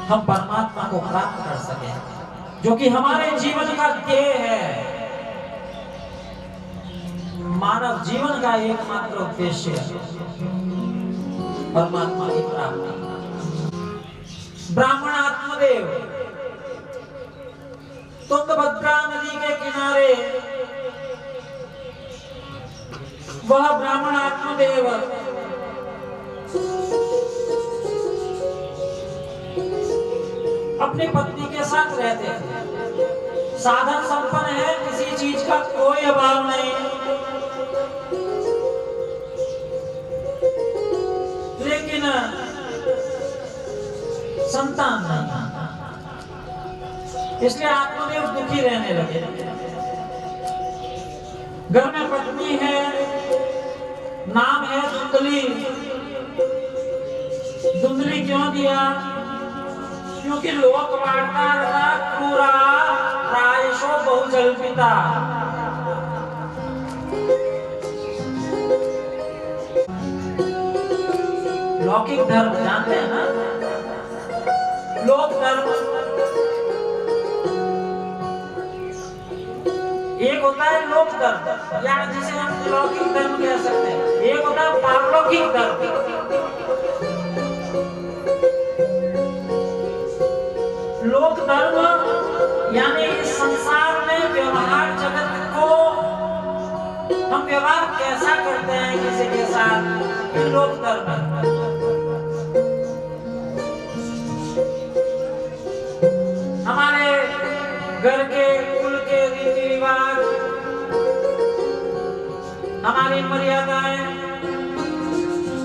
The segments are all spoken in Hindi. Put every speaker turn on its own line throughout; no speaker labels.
हम परमात्मा को प्राप्त कर सके, जो कि हमारे जीवन का ध्येय है। मानव जीवन का एकमात्र उद्देश्य है परमात्मा की प्राप्ति। ब्राह्मण आत्मदेव तुंगभद्रा नदी के किनारे वह ब्राह्मण आत्मदेव अपनी पत्नी के साथ रहते थे। साधन संपन्न है, किसी चीज का कोई अभाव नहीं, लेकिन संतान नहीं। इसलिए आत्मदेव दुखी रहने लगे। घर में पत्नी है, नाम है धुंधली। धुंधली क्यों दिया? क्योंकि लोक वार्ता क्रूरा प्रायशो बहुजल्पिता। लौकिक धर्म जानते हैं ना, लोक धर्म एक होता है लोक धर्म, या जिसे हम लौकिक धर्म कह सकते हैं। एक होता है पारलौकिक धर्म। लोक धर्म यानी इस संसार में व्यवहार जगत को हम व्यवहार कैसा करते हैं किसी के साथ, ये लोक धर्म है। हमारे घर के कुल के रीति रिवाज, हमारी मर्यादाएं,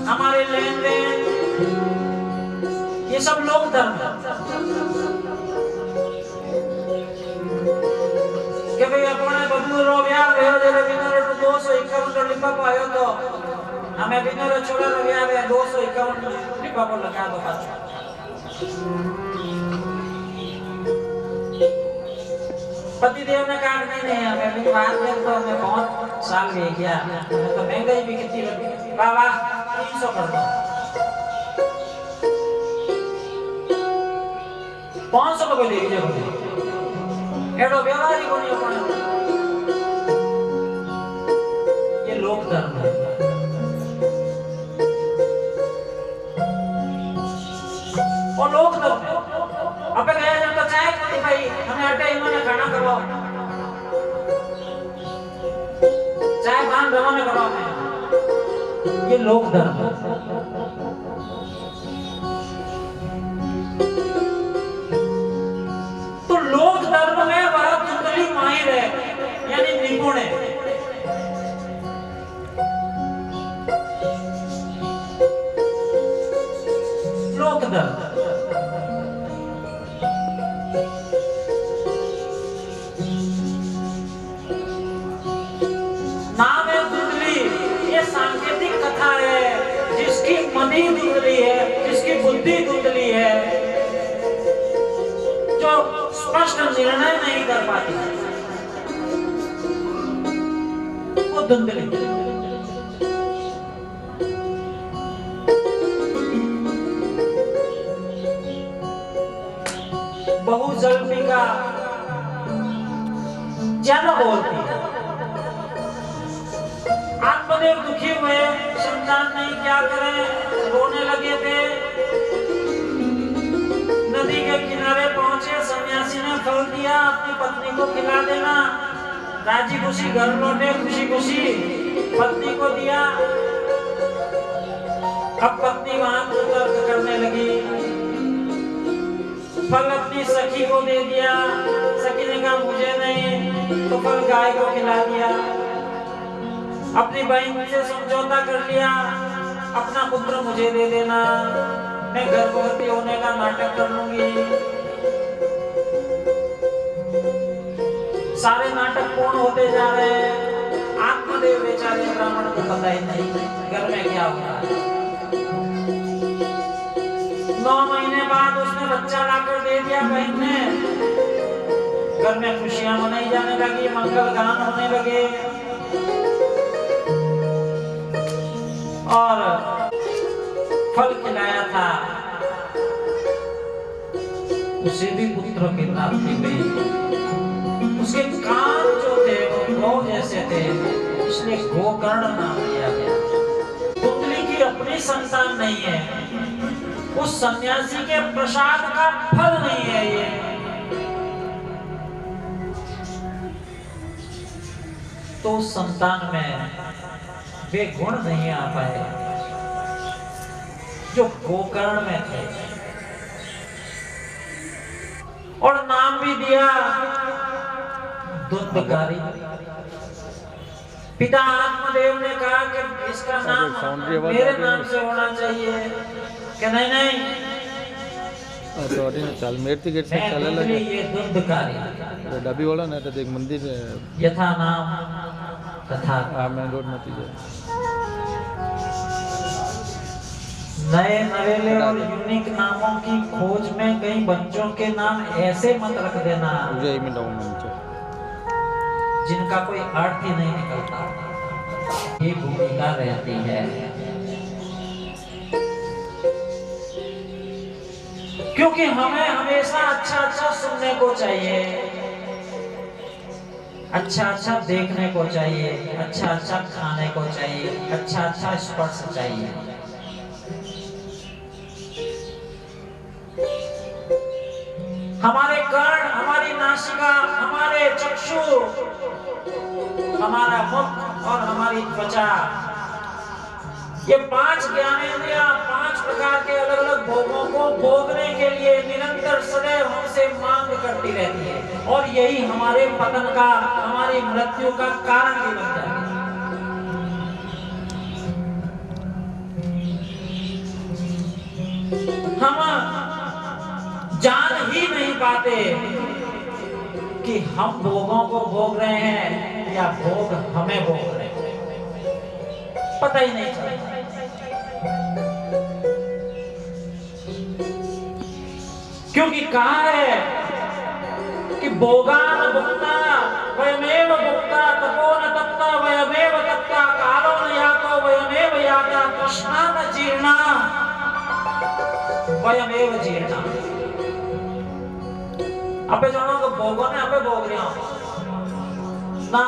हमारे लेन देन, ये सब लोक धर्म है। कि भाई अपने बबलू रो ब्याह भयो जेरे बिनर 251 लिपा पायो तो हमें बिनर छोड़ा रो ब्याह है 251 लिपा पर लगा दो पाछो। पति देव ने कहा नहीं हमें भी बात कर तो हमें बहुत साल हो गया, तो महंगाई भी कितनी लगी, बाबा 300 कर दो, 500 को दे दीजिए मुझे, एडो व्यवहार ही कोनी अपने। ये लोक धर्म है। और लोक धर्म अब गया जब तो चाय नहीं भाई हमें आटे इन्होंने खाना करो, चाय पान रवाना करो हमें, ये लोक धर्म है। तो लोक धर्म में वह धुंधली माहिर है, यानी निपुण है। लोक धर्म नाम है धुंधली, ये सांकेतिक कथा है। जिसकी मति धुंधली है, जिसकी बुद्धि धुंधली है, जो स्पष्ट निर्णय नहीं कर पाती, वो धुंधली। बहुजल्पिका ज्यादा बोलती। आत्मदेव दुखी हुए, संतान नहीं, क्या करें, रोने लगे थे। नदी के किनारे पहुंचे, सन्यासी ने फल दिया, अपनी पत्नी को खिला देना। राजी खुशी घर लौटे, खुशी खुशी पत्नी को दिया। अब पत्नी वहां तर्क करने लगी, फल अपनी सखी को दे दिया। सखी ने कहा मुझे नहीं, तो फल गाय को खिला दिया। अपनी बहन से समझौता कर लिया, अपना पुत्र मुझे दे देना, मैं गर्भवती होने का नाटक कर लूंगी। सारे नाटक पूर्ण होते जा रहे हैं। आत्मदेव बेचारे ब्राह्मण को पता ही नहीं घर में क्या हो रहा है। 9 महीने बाद उसने बच्चा लाकर दे दिया बहन ने। घर में खुशियां मनाई जाने लगी, मंगल गान होने लगे और फल खिलाया था। उसे भी पुत्र की प्राप्ति हुई। उसके कान जो थे वो गौ जैसे थे, इसलिए गोकर्ण नाम दिया गया। पुतली की अपनी संतान नहीं है, उस सन्यासी के प्रसाद का फल नहीं है ये। तो उस संतान में वे गुण नहीं आ पाए जो गोकर्ण में थे, और नाम भी दिया धुंधकारी। पिता आत्मदेव ने कहा कि इसका नाम मेरे नाम से होना चाहिए, कि नहीं नहीं
चाल मेरती गेट से चले लगे
ये धुंधकारी
डबी वाला ना तो एक मंदिर
यथा नाम तथा
मेन रोड में
नए नवेले और यूनिक नामों की खोज में कई बच्चों के नाम ऐसे मत रख देना जिनका कोई अर्थ ही नहीं निकलता। ये भूमिका रहती है, क्योंकि हमें हमेशा अच्छा अच्छा सुनने को चाहिए, अच्छा अच्छा देखने को चाहिए, अच्छा अच्छा खाने को चाहिए, अच्छा अच्छा स्पर्श चाहिए। हमारे कर्ण, हमारी नासिका, हमारे चक्षु, हमारा मुख और हमारी त्वचा, ये 5 ज्ञानेंद्रियां 5 प्रकार के अलग अलग भोगों को भोगने के लिए निरंतर सदैव हमसे मांग करती रहती है, और यही हमारे पतन का, हमारी मृत्यु का कारण भी बन जाती है। हम जान ही नहीं पाते कि हम भोगों को भोग रहे हैं या भोग हमें भोग रहे हैं, पता ही नहीं चलता। क्योंकि कहा है कि भोगान भुक्ता वयमेव भुक्ता, तपो न तप्ता वयमेव तप्ता, कालो न यातो वयमेव याता, तृष्णा न जीर्णा वयमेव जीर्णा। अबे जानो कि भोगों ने अबे भोग रहे हो ना,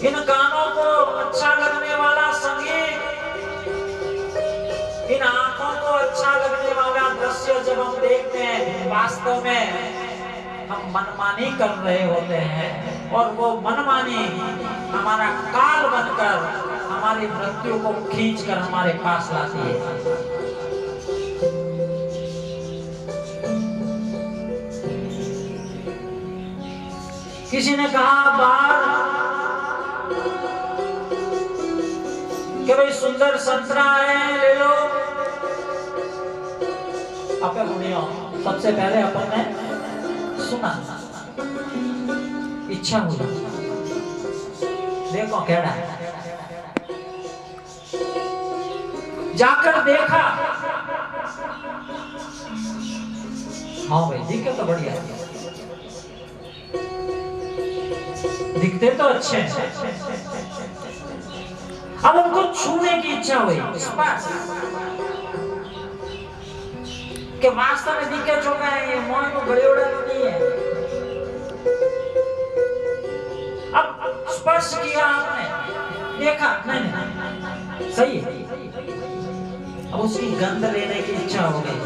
इन कानों को अच्छा लगने वाला संगीत, इन आंखों को अच्छा लगने वाला दृश्य जब हम देखते हैं, वास्तव में हम मनमानी कर रहे होते हैं, और वो मनमानी हमारा काल बनकर हमारी मृत्यु को खींचकर हमारे पास लाती है। किसी ने कहा बाहर कि भाई सुंदर संतरा है, ले लो। अपन सुनियो, सबसे पहले अपन ने सुना, इच्छा हुई, देखो केड़ा है, जाकर देखा, हाँ भाई दिखे तो बढ़िया, दिखते तो अच्छे हैं। अब उनको छूने की इच्छा हुई, कि वास्तव में दिखे चुका है, ये मोह को बड़े उड़ा नहीं है। अब स्पर्श किया आपने, देखा नहीं नहीं सही है, अब उसकी गंध लेने की इच्छा हो गई।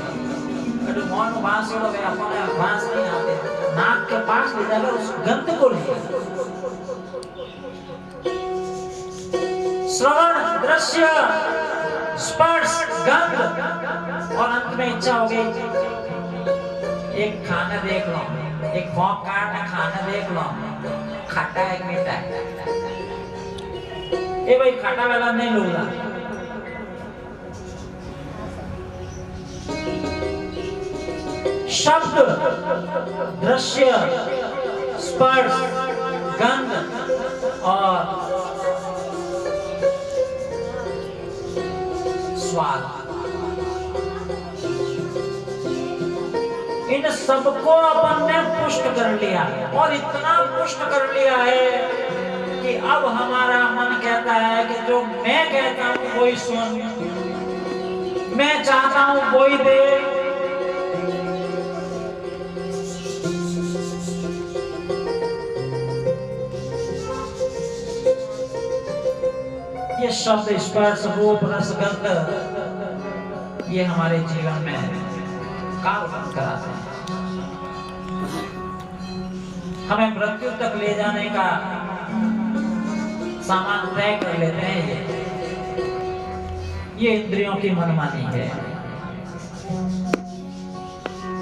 मोह को बांस उड़ा गया, अपने बांस नहीं आते, नाक के पास ले जाकर उस गंध को लिया। श्रवण, दृश्य, स्पर्श, गंध, और अंत में इच्छा हो गई एक खाना देख लो, एक फॉक काट खाना देख लो, खट्टा है मीठा है। ये भाई खट्टा वाला नहीं लूंगा, शब्द, दृश्य, स्पर्श, गंध और स्वाद, इन सबको अपन ने पुष्ट कर लिया, और इतना पुष्ट कर लिया है कि अब हमारा मन कहता है कि जो मैं कहता हूं वही सुन, मैं चाहता हूं कोई दे ये शब्द स्पर्श रूप रस गंध ये हमारे जीवन में काल बन कर आते हैं, हमें मृत्यु तक ले जाने का सामान तय कर लेते हैं। ये इंद्रियों की मनमानी है।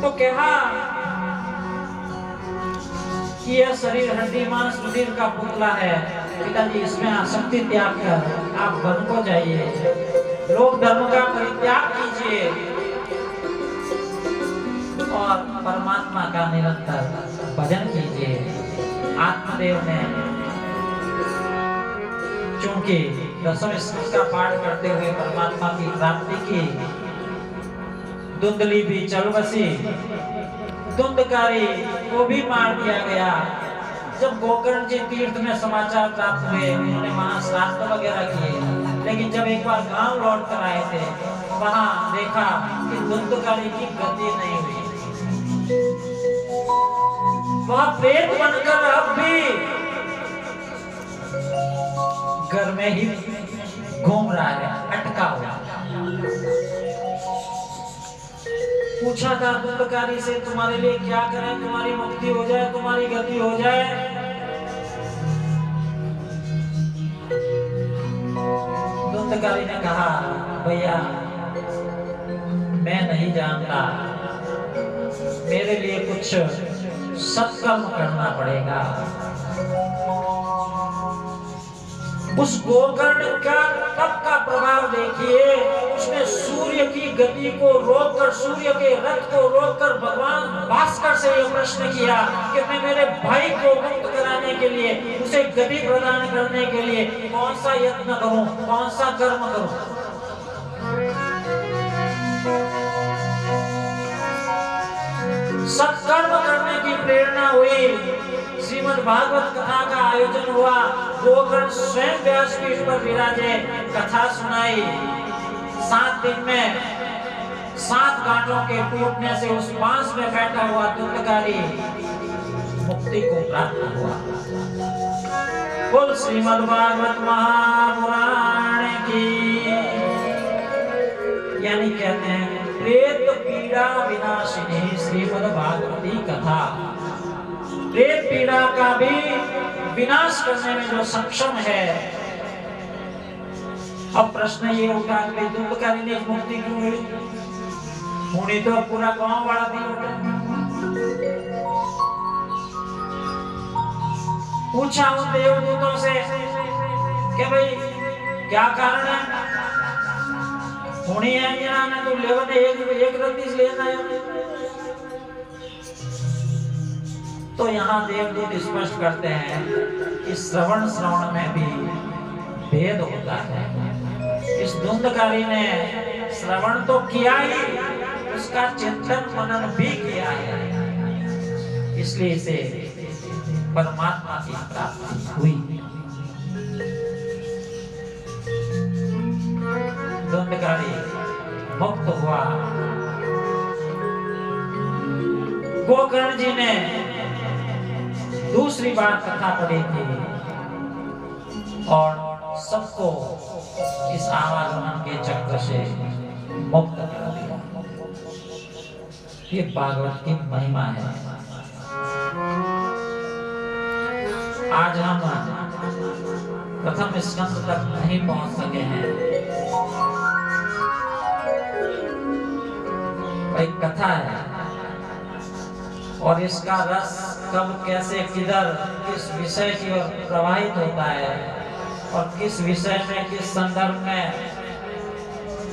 तो कहा कि यह शरीर हड्डी मांस रुधिर का पुतला है, पिताजी इसमें आसक्ति त्याग कर आप वन को जाइए, लोक धर्म का परित्याग कीजिए और परमात्मा का निरंतर भजन कीजिए। आत्मदेव ने चूंकि दसवें स्कंद का पाठ करते हुए परमात्मा की प्राप्ति की, धुंधली भी चल बसी, धुंधकारी को भी मार दिया गया। जब गोकर्ण जी तीर्थ में समाचार प्राप्त हुए, उन्होंने वहां श्राद्ध वगैरह किए, लेकिन जब एक बार गांव लौट कर आए थे, वहां देखा कि धुंधकारी की गति नहीं हुई। वह प्रेत बनकर अब भी घर में ही घूम रहा है, अटका हुआ। पूछा था धुंधकारी से, तुम्हारे लिए क्या करें, तुम्हारी मुक्ति हो जाए, तुम्हारी गति हो जाए। धुंधकारी ने कहा, भैया मैं नहीं जानता, मेरे लिए कुछ सत्कर्म करना पड़ेगा। उस गोकर्ण का तप का प्रभाव देखिए, उसने सूर्य की गति को रोककर, सूर्य के रथ को रोककर भगवान भास्कर से यह प्रश्न किया कि मैं मेरे भाई को मुक्त कराने के लिए, उसे गति प्रदान करने के लिए कौन सा यत्न करूं, कौन सा कर्म करूं। सत्कर्म करने की प्रेरणा हुई। श्रीमद् भागवत कथा का आयोजन हुआ, गोकर्ण स्वयं व्यासपीठ पर विराजे, कथा सुनाई। 7 दिन में 7 गांठों के टूटने से उस बांस में बैठा हुआ धुंधकारी मुक्ति को प्राप्त हुआ। बोल श्रीमद् भागवत महापुराण की। यानी कहते हैं प्रेत पीड़ा विनाशिनी श्रीमद् भागवती कथा, प्रेत पीड़ा का भी विनाश करने में जो सक्षम है। अब प्रश्न ये उठा कि धुंधकारी ने मुक्ति क्यों मिली? होनी तो पूरा गांव वाला भी उठा। पूछा उन देवदूतों से कि भाई क्या कारण है? होनी है अंजना ने तो लेवन एक रत्ती लेना है। तो यहाँ देवदूत स्पष्ट करते हैं कि श्रवण में भी भेद होता है। इस धुंधकारी ने श्रवण तो किया ही, उसका चिंतन मनन भी किया है, इसलिए इसे परमात्मा की प्राप्ति हुई। धुंधकारी मुक्त हुआ। गोकर्ण जी ने दूसरी बार कथा पढ़ी थी और सबको इस आवागमन के चक्र से मुक्त कर दिया। ये भागवत की महिमा है। आज हम प्रथम स्कंद तक नहीं पहुंच सके हैं। एक कथा है और इसका रस कब कैसे किधर किस विषय की ओर प्रवाहित होता है और किस विषय में किस संदर्भ में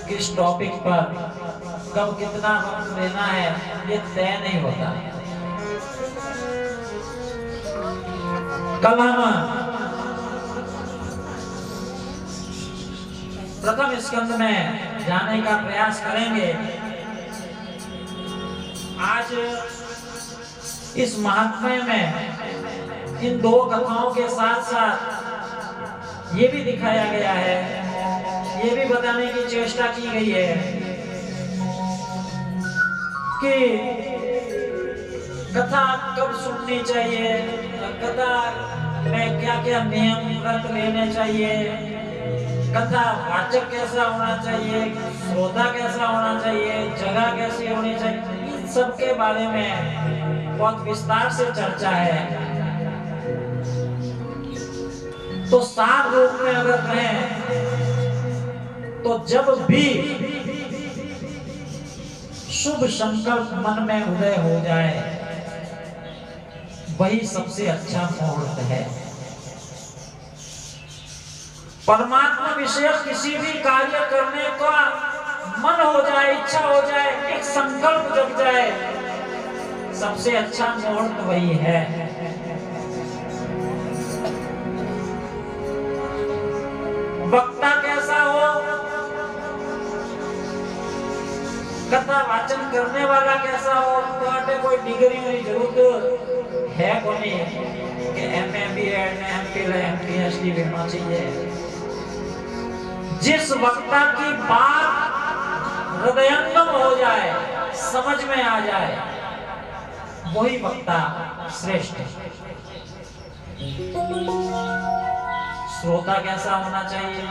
किस टॉपिक पर कब कितना वक्त देना है ये तय नहीं होता। कल हम प्रथम स्कंद में जाने का प्रयास करेंगे। आज इस महात्म्य में इन 2 कथाओं के साथ साथ ये भी दिखाया गया है, ये भी बताने की चेष्टा की गई है कि कथा कब सुननी चाहिए, कथा में क्या क्या नियम व्रत लेने चाहिए, कथा वाचक कैसा होना चाहिए, श्रोता कैसा होना चाहिए, जगह कैसी होनी चाहिए, इन सब के बारे में बहुत विस्तार से चर्चा है। तो सार रूप में अगर कहें तो जब भी शुभ संकल्प मन में उदय हो जाए वही सबसे अच्छा मुहूर्त है। परमात्मा विषय किसी भी कार्य करने का मन हो जाए, इच्छा हो जाए, एक संकल्प जग जाए, सबसे अच्छा मुहूर्त वही है। वक्ता कैसा हो, कथा वाचन करने वाला कैसा हो, तो कोई डिग्री की जरूरत है कोनी कि एमए बीएड एमफिल पीएचडी होना चाहिए। जिस वक्ता की बात हृदयंगम हो जाए, समझ में आ जाए, वही वक्ता श्रेष्ठ है। श्रोता कैसा होना चाहिए,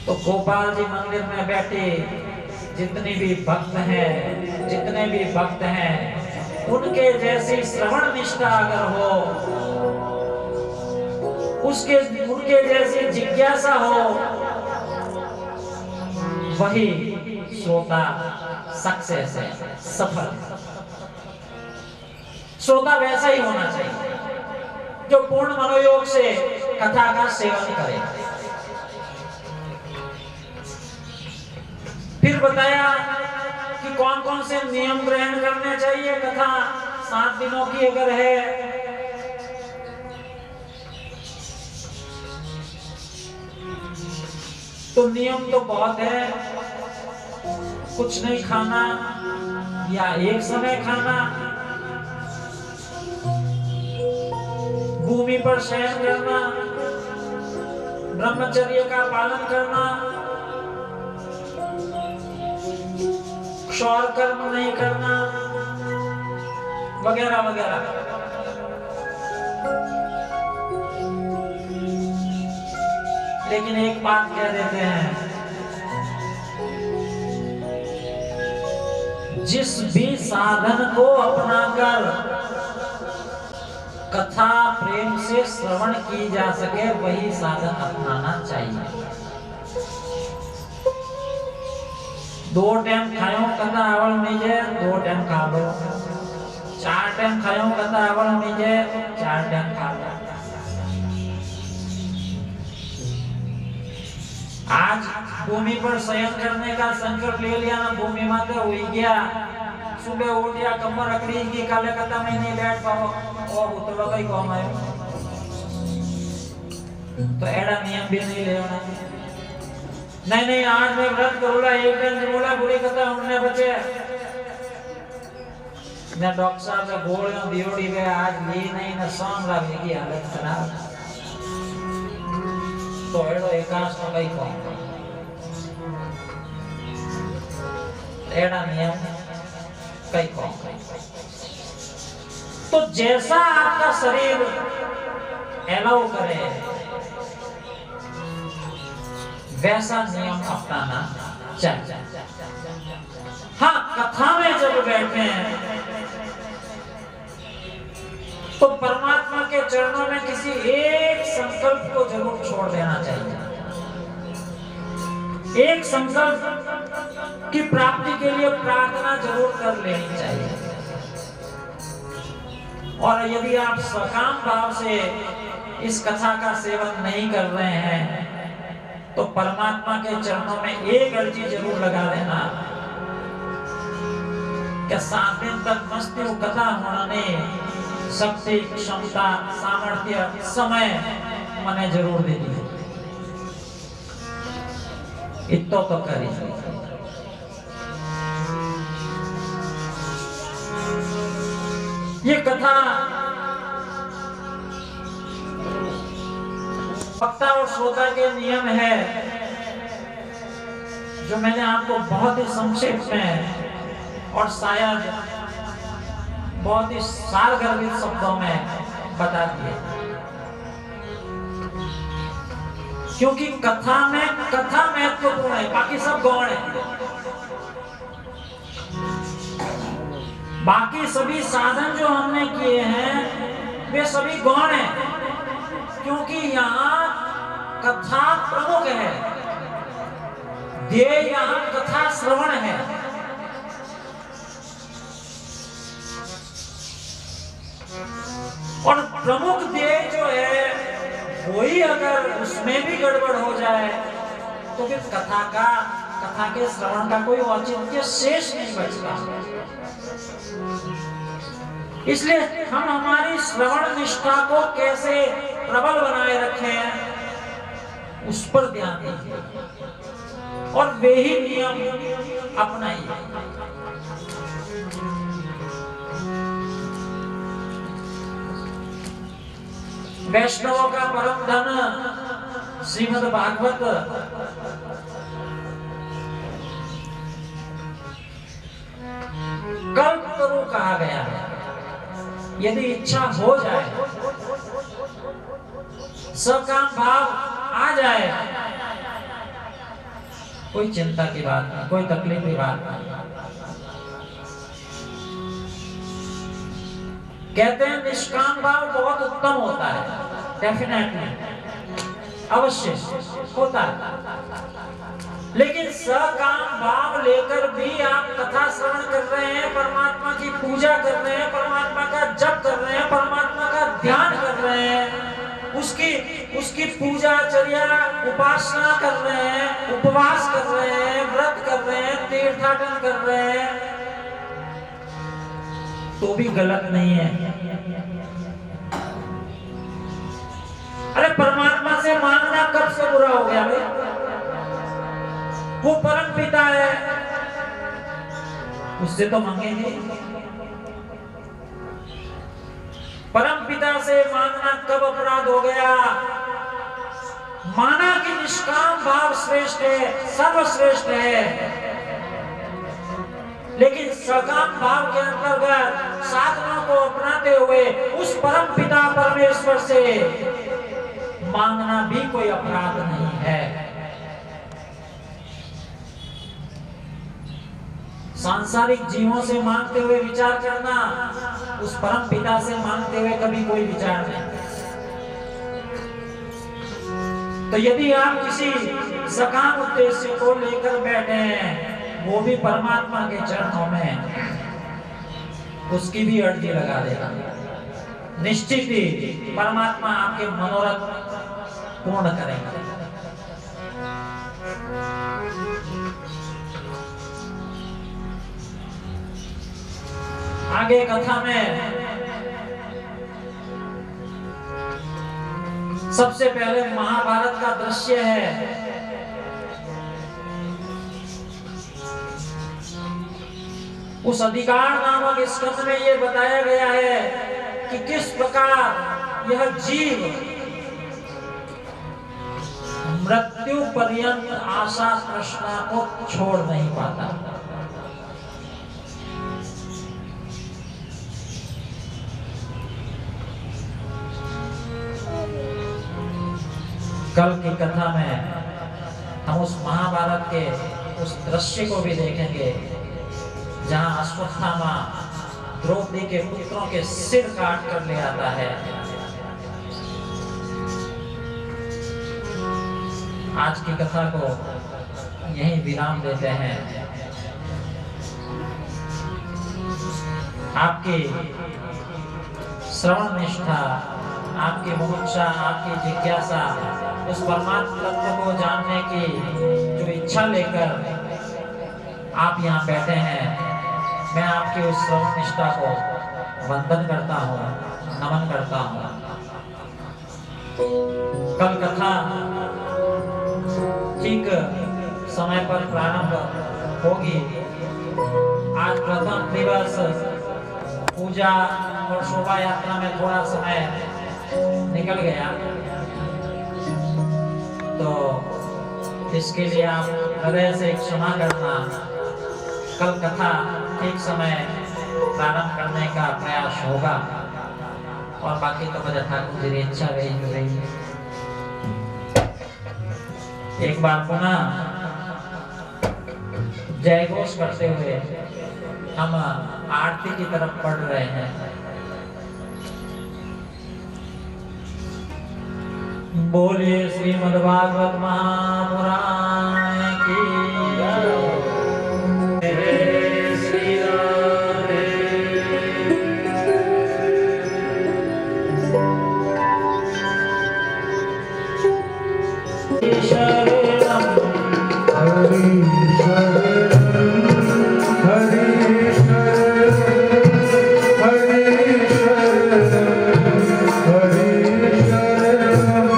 तो गोपाल जी मंदिर में बैठे जितने भी भक्त हैं, उनके जैसी श्रवण निष्ठा अगर हो, उनके जैसी जिज्ञासा हो, वही श्रोता सक्सेस है, सफल। श्रोता वैसा ही होना चाहिए जो पूर्ण मनोयोग से कथा का सेवन करे। फिर बताया कि कौन कौन से नियम ग्रहण करने चाहिए। कथा 7 दिनों की अगर है तो नियम तो बहुत है, कुछ नहीं खाना या एक समय खाना, भूमि पर शयन करना, ब्रह्मचर्य का पालन करना, क्षौर कर्म नहीं करना, वगैरह वगैरह। लेकिन एक बात कह देते हैं, जिस भी साधन को अपनाकर कथा प्रेम से श्रवण की जा सके वही साधन अपनाना चाहिए। 2 टाइम खायो कथा आवड़ नहीं जाए 2 टाइम खा लो, 4 टाइम खायो कथा आवड़ नहीं जाए 4 टाइम खा लो। आज भूमि पर शयन करने का संकल्प ले लिया ना, भूमि माते हुई गया, सुबह उठ गया, कमर अकड़ी की, काले कथा में नहीं बैठ पाओ और उतलो कहीं कौन आयो, तो एड़ा नियम भी नहीं लेना। नहीं आज मैं व्रत करूंगा, एक दिन जरूर बुरी कथा उड़ने बचे। मैं डॉक्टर साहब से गोलियां दियोड़ी गए, आज ली नहीं ना सॉन्ग रखने की हालत खराब, तो एड़ो एकाश में कहीं कौन एड़ा नियम कहीं कौन। तो जैसा आपका शरीर एलाउ करे वैसा नियम अपनाना चाहिए। हाँ, कथा में जब बैठे हैं तो परमात्मा के चरणों में किसी एक संकल्प को जरूर छोड़ देना चाहिए। एक संकल्प की प्राप्ति के लिए प्रार्थना जरूर कर लेनी चाहिए। और यदि आप सकाम भाव से इस कथा का सेवन नहीं कर रहे हैं तो परमात्मा के चरणों में एक अर्जी जरूर लगा देना कि 7 दिन तक मस्ती कथा होने शक्ति, क्षमता, सामर्थ्य, समय मने जरूर दे दी। इतो तो करी। ये कथा वक्ता और श्रोता के नियम है। जो मैंने आपको बहुत ही संक्षेप में और शायद बहुत ही सारगर्भित शब्दों में बता दिए, क्योंकि कथा महत्वपूर्ण है, बाकी सब गौण है। बाकी सभी साधन जो हमने किए हैं वे सभी गौण हैं, क्योंकि यहाँ कथा प्रमुख है, ध्येय यहाँ कथा श्रवण है। और प्रमुख ध्येय जो है वही अगर उसमें भी गड़बड़ हो जाए तो फिर कथा के श्रवण का कोई औचित्य शेष नहीं बचता। इसलिए हम हमारी श्रवण निष्ठा को कैसे प्रबल बनाए रखें उस पर ध्यान दीजिए और वे ही नियम अपनाइए। वैष्णवों का परम धन श्रीमद् भागवत कल्पतरु कहा गया है। यदि इच्छा हो जाए, सकाम भाव आ जाए, कोई चिंता की बात नहीं, कोई तकलीफ की बात नहीं। कहते हैं निष्काम भाव बहुत उत्तम होता है, डेफिनेटली अवश्य होता है, लेकिन सकाम भाव लेकर भी आप कथा श्रवण कर रहे हैं, परमात्मा की पूजा कर रहे हैं, परमात्मा का जप कर रहे हैं, परमात्मा का ध्यान कर रहे हैं, उसकी पूजा चर्या उपासना कर रहे हैं, उपवास कर रहे हैं, व्रत कर रहे हैं, तीर्थाटन कर रहे हैं, तो भी गलत नहीं है। अरे परमात्मा से मांगना कब से बुरा हो गया भाई? वो परम पिता है, उससे तो मांगेंगे। परम पिता से मांगना कब अपराध हो गया? माना कि निष्काम भाव श्रेष्ठ है, सर्वश्रेष्ठ है, लेकिन सकाम भाव के अंतर्गत साधनों को अपनाते हुए उस परम पिता परमेश्वर से मांगना भी कोई अपराध नहीं है। सांसारिक जीवों से मांगते हुए विचार करना, उस परम पिता से मांगते हुए कभी कोई विचार नहीं। तो यदि आप किसी सकाम उद्देश्य को लेकर बैठे हैं, वो भी परमात्मा के चरणों में, उसकी भी अर्जी लगा देगा। निश्चित ही परमात्मा आपके मनोरथ पूर्ण करेंगे। आगे कथा में सबसे पहले महाभारत का दृश्य है। उस अधिकार नामक स्कंद में ये बताया गया है कि किस प्रकार यह जीव मृत्यु पर्यंत आशा तृष्णा को छोड़ नहीं पाता। कल की कथा में हम उस महाभारत के उस दृश्य को भी देखेंगे जहां अश्वत्थामा द्रौपदी के पुत्रों के सिर काट कर ले आता है। आज की कथा को यहीं विराम देते हैं। आपकी श्रवण निष्ठा, आपकी मुमुक्षा, आपकी जिज्ञासा उस परमात्मा तत्व को जानने की जो इच्छा लेकर आप यहाँ बैठे हैं, मैं आपकी उस श्रवण निष्ठा को वंदन करता हूँ, नमन करता हूँ। कल कथा ठीक समय पर प्रारंभ होगी। आज प्रथम दिवस पूजा और शोभा यात्रा में थोड़ा समय निकल गया, तो इसके लिए आप हृदय से क्षमा करना। कल कथा ठीक समय प्रारंभ करने का प्रयास होगा और बाकी तो बजा ठाकुर जी की इच्छा रही। एक बार पुनः जय घोष करते हुए हम आरती की तरफ बढ़ रहे हैं। बोलिए श्रीमद् भागवत महापुराण की जय। श्री राधे। शरणम
हरि शरणम हरि शरणम हरि शरणम हरि शरणम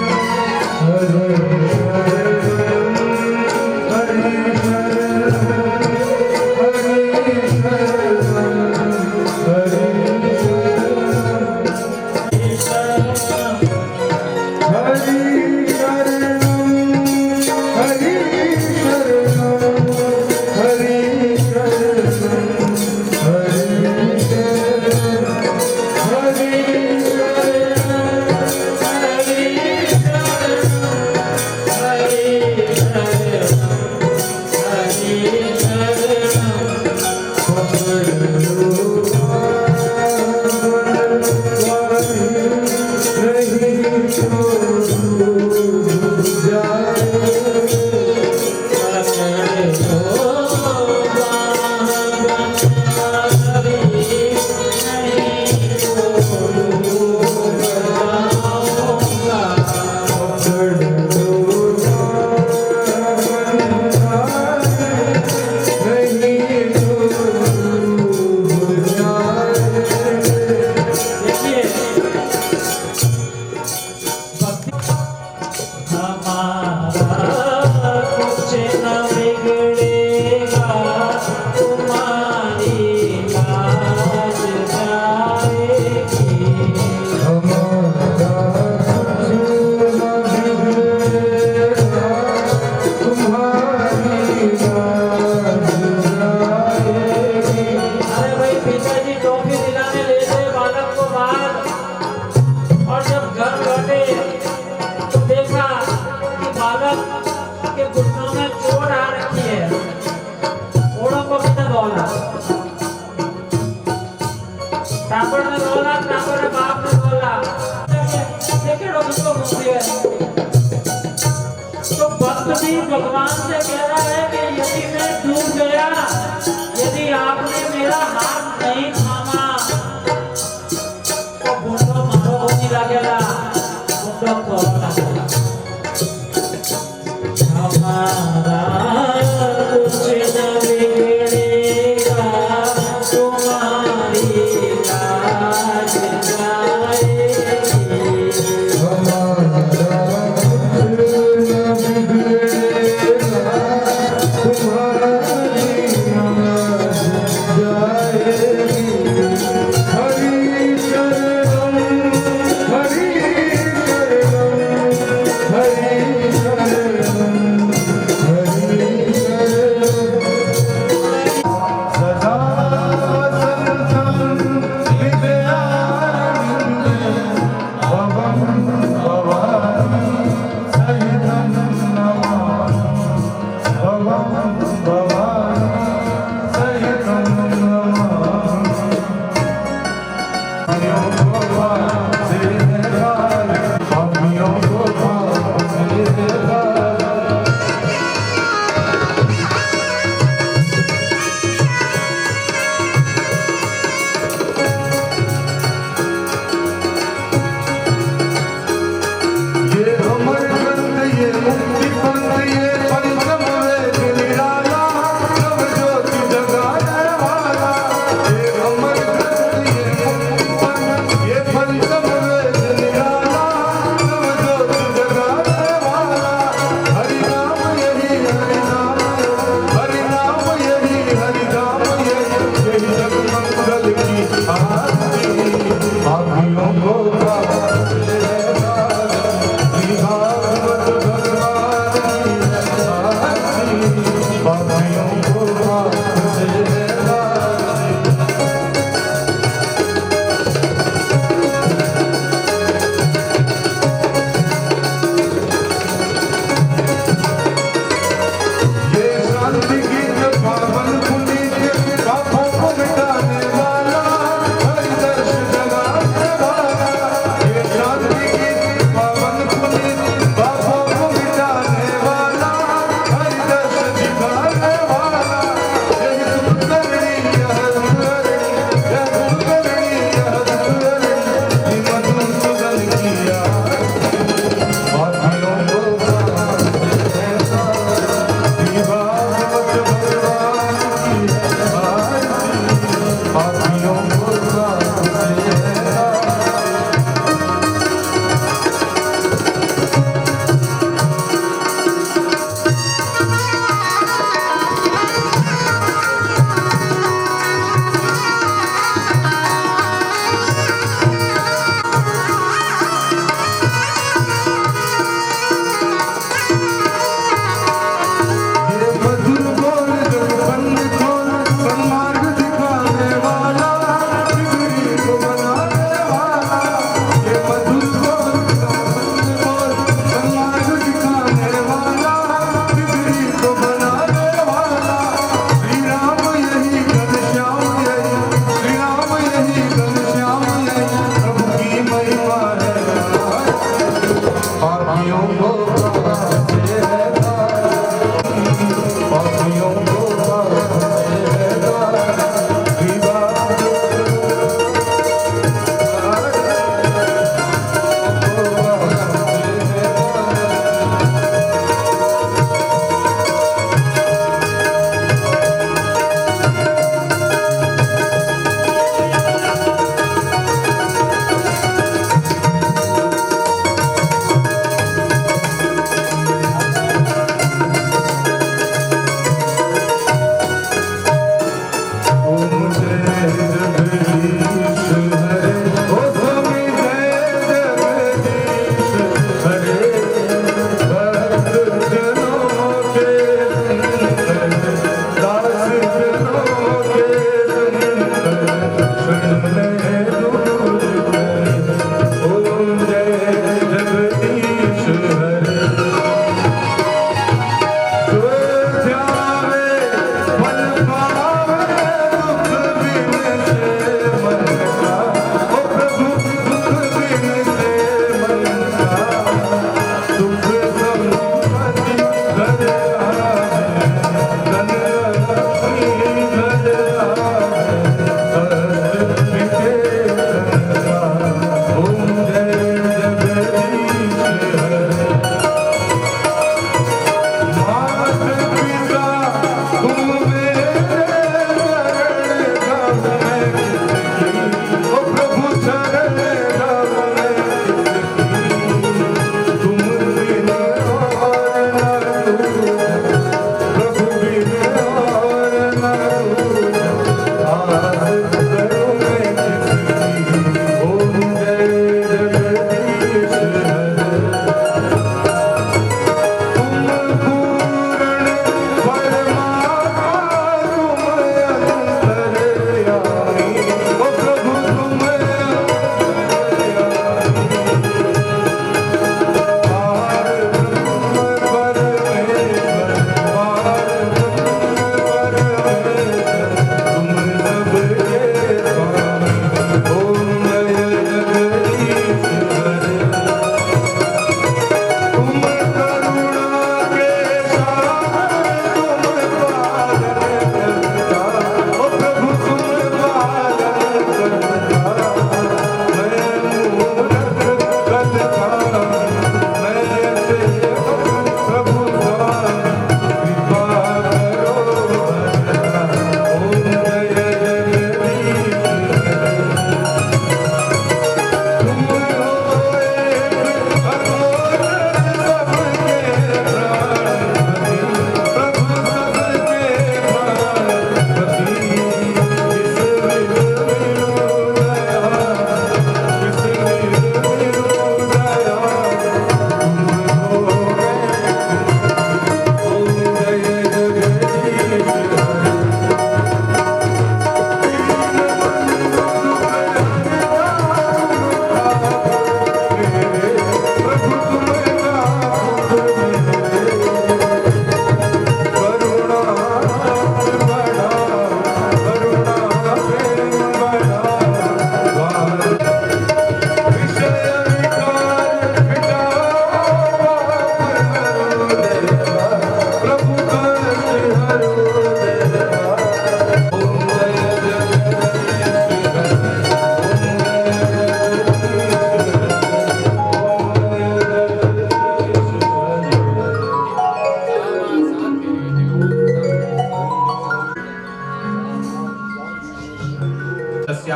तो भक्त भी भगवान से कह रहा है कि यदि मैं डूब गया, यदि आपने मेरा हाथ नहीं थामा तो बुंडो मारो नहीं लगेगा, बुंडो को लगेगा। हमारा कुछ न बिगड़ेगा, तुम्हारी लाज जाएगी।
तुम्हारी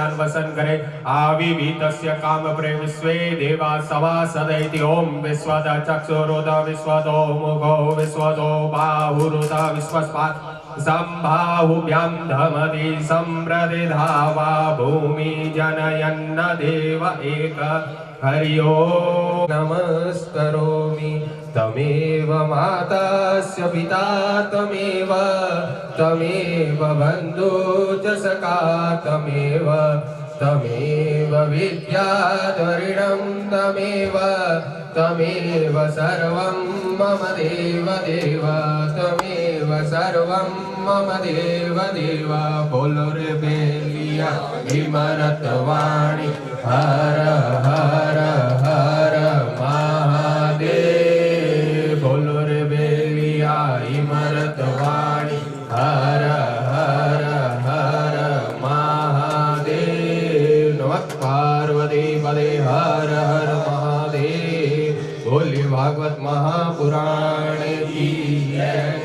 ज्ञान वसन करे आविवीतस्य काम प्रेम विश्वे देवा सभासदैति ओम विश्वद चक्षुरुद विश्वदो मुखो विश्वदो बाहुरुद विश्वस्पात् संबाहुभ्यां धमति सम्प्रतिधावा भूमि जनयन्न देव एक हरि ओम नमस्करोमि तमेव मातास्य पिता तमेव बन्धु च सखा तमेव विद्याधरिणं तमेव सर्वं मम देव तमेव सर्वं मम देव बोलो रे बेलिया विमरतवाणी हर हर हर महादेव बोलो रे बेलिया विमरतवाणी हर हर हर महादेव नमः पार्वती पदे हर हर महादेव बोलिए भागवत महापुराण की जय।